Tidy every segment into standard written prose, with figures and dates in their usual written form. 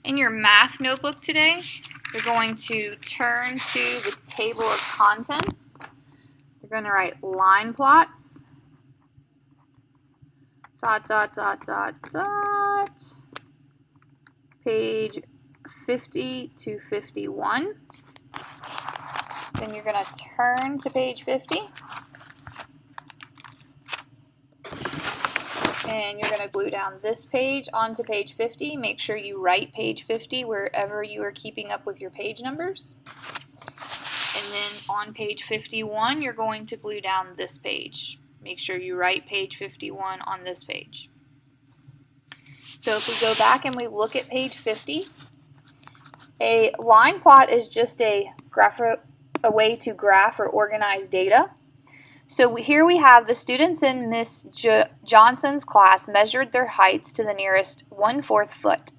In your math notebook today, you're going to turn to the table of contents. You're going to write line plots, page 50 to 51. Then you're going to turn to page 50. And you're going to glue down this page onto page 50. Make sure you write page 50 wherever you are keeping up with your page numbers. And then on page 51, you're going to glue down this page. Make sure you write page 51 on this page. So if we go back and we look at page 50, a line plot is just a way to graph or organize data. So here we have the students in Miss Johnson's class measured their heights to the nearest 1/4 foot.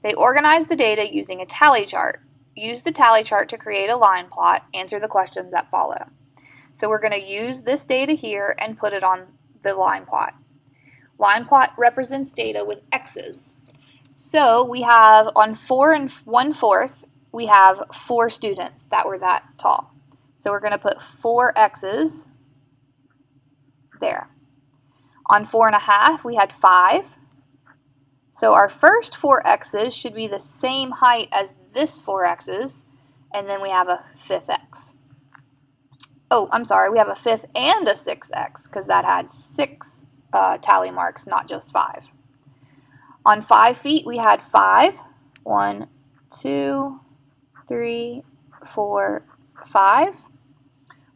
They organized the data using a tally chart. Use the tally chart to create a line plot. Answer the questions that follow. So we're going to use this data here and put it on the line plot. Line plot represents data with X's. So we have on 4 1/4, we have 4 students that were that tall. So we're going to put 4 X's there. On 4 1/2, we had 5. So our first 4 X's should be the same height as this 4 X's, and then we have a 5th X. Oh, I'm sorry, we have a 5th and a 6th X, because that had 6 tally marks, not just 5. On 5 feet, we had 5. 1, 2, 3, 4, 5.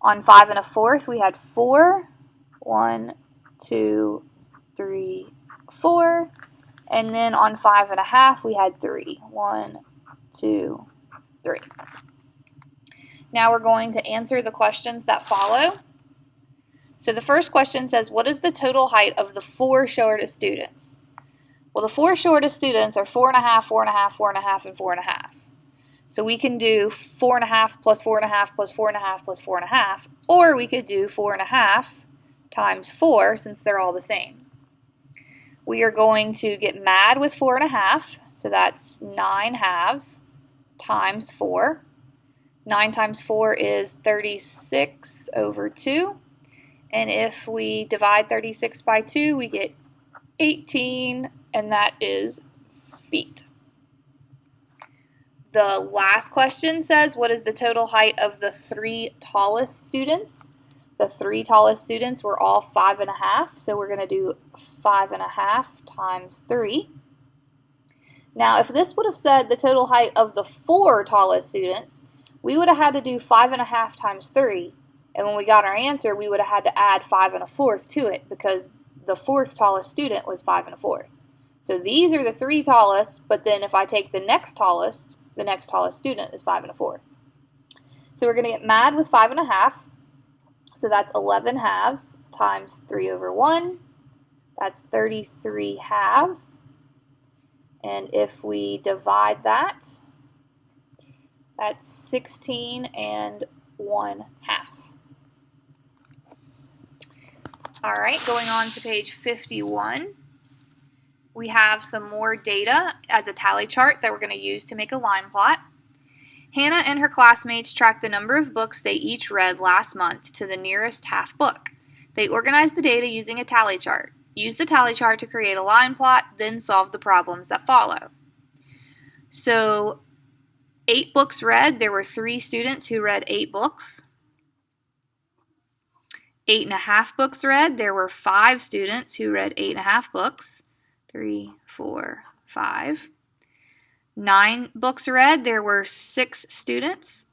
On 5 1/4, we had 4. 1, 2, 3, 4. And then on 5 1/2, we had 3. 1, 2, 3. Now we're going to answer the questions that follow. So the first question says, what is the total height of the 4 shortest students? Well, the 4 shortest students are 4 1/2, 4 1/2, 4 1/2, and 4 1/2. So we can do 4 1/2 plus 4 1/2 plus 4 1/2 plus 4 1/2, or we could do 4 1/2 times 4, since they're all the same. We are going to get mad with 4 1/2, so that's 9 halves times 4. 9 times 4 is 36 over 2. And if we divide 36 by 2, we get 18, and that is feet. The last question says, what is the total height of the 3 tallest students? The 3 tallest students were all 5 1/2, so we're going to do 5 1/2 times 3. Now, if this would have said the total height of the 4 tallest students, we would have had to do 5 1/2 times 3, and when we got our answer, we would have had to add 5 1/4 to it, because the 4th tallest student was 5 1/4. So these are the 3 tallest, but then if I take the next tallest student is 5 1/4. So we're going to get mad with 5 1/2. So that's 11 halves times 3 over 1. That's 33 halves. And if we divide that, that's 16 and 1/2. All right, going on to page 51. We have some more data as a tally chart that we're going to use to make a line plot. Hannah and her classmates tracked the number of books they each read last month to the nearest half book. They organized the data using a tally chart. Use the tally chart to create a line plot, then solve the problems that follow. So, 8 books read. There were 3 students who read 8 books. 8 1/2 books read. There were 5 students who read 8 1/2 books. 3, 4, 5. 9 books read. There were 6 students.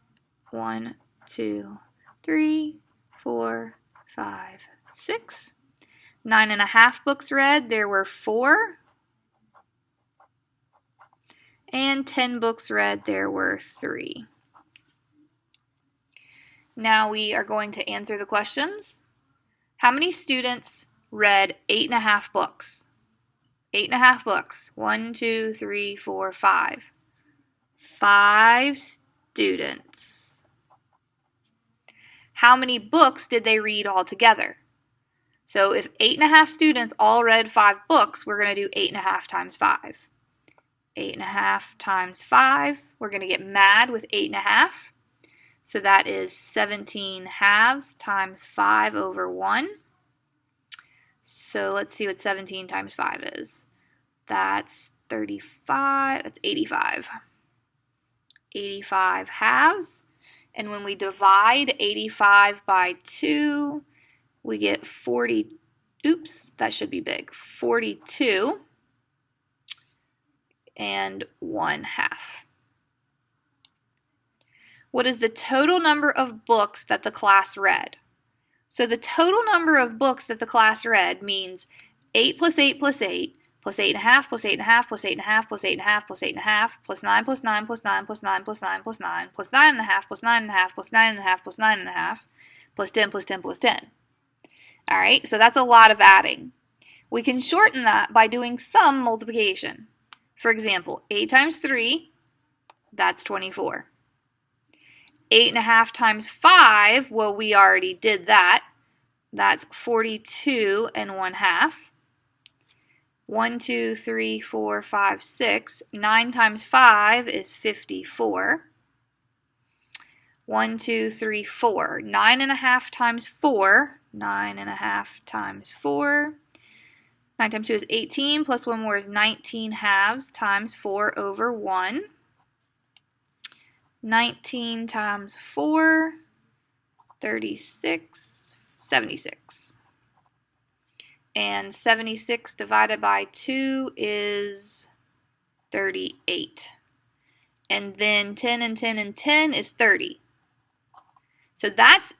1, 2, 3, 4, 5, 6. 9 1/2 books read. There were 4. And 10 books read. There were 3. Now we are going to answer the questions. How many students read 8 1/2 books? 8 1/2 books. 1, 2, 3, 4, 5. 5 students. How many books did they read altogether? So if 8 1/2 students all read 5 books, we're going to do 8 1/2 times 5. 8.5 times 5. We're going to get mad with 8.5. So that is 17 halves times 5 over 1. So let's see what 17 times 5 is. That's 35. That's 85. 85 halves. And when we divide 85 by 2, we get 40. Oops, that should be big. 42 and 1/2. What is the total number of books that the class read? So the total number of books that the class read means 8 plus 8 plus 8 plus 8.5 plus 8.5 plus 8.5 plus 8.5 plus 8.5 plus 9 plus 9 plus 9 plus 9 plus 9 plus 9 plus 9.5 plus 9.5 plus 9.5 plus 9.5 plus 10 plus 10 plus 10. All right, so that's a lot of adding. We can shorten that by doing some multiplication. For example, 8 times 3, that's 24. 8.5 times 5, well, we already did that. That's 42 and 1/2. 1, 2, 3, 4, 5, 6. 9 times 5 is 54. 1, 2, 3, 4. 9.5 times 4. 9.5 times 4. 9 times 2 is 18, plus 1 more is 19 halves times 4 over 1. 19 times 4, 36, 76. And 76 divided by 2 is 38. And then 10 and 10 and 10 is 30. So that's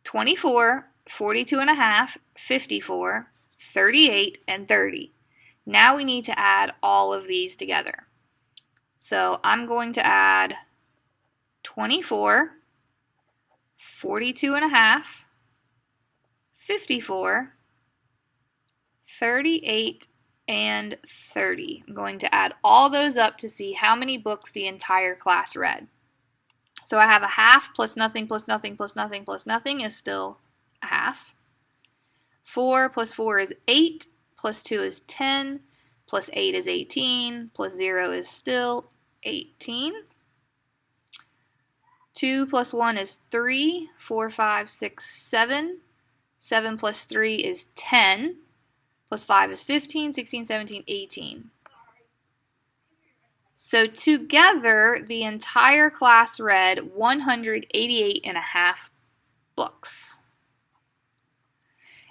24, 42.5, 54, 38, and 30. Now we need to add all of these together. So I'm going to add 24, 42.5, 54, 38, and 30. I'm going to add all those up to see how many books the entire class read. So I have a half plus nothing plus nothing plus nothing plus nothing is still a half. 4 plus 4 is 8, plus 2 is 10, plus 8 is 18, plus 0 is still 18. 2 plus 1 is 3, 4, 5, 6, 7. 7 plus 3 is 10, plus 5 is 15, 16, 17, 18. So together, the entire class read 188.5 books.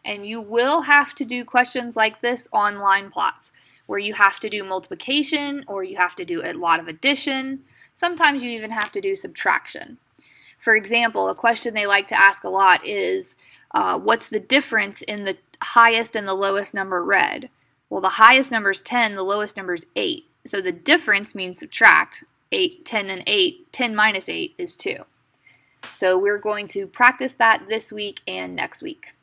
And you will have to do questions like this on line plots, where you have to do multiplication or you have to do a lot of addition. Sometimes you even have to do subtraction. For example, a question they like to ask a lot is, what's the difference in the highest and the lowest number read? Well, the highest number is 10, the lowest number is 8. So the difference means subtract. 8, 10, and 8. 10 minus 8 is 2. So we're going to practice that this week and next week.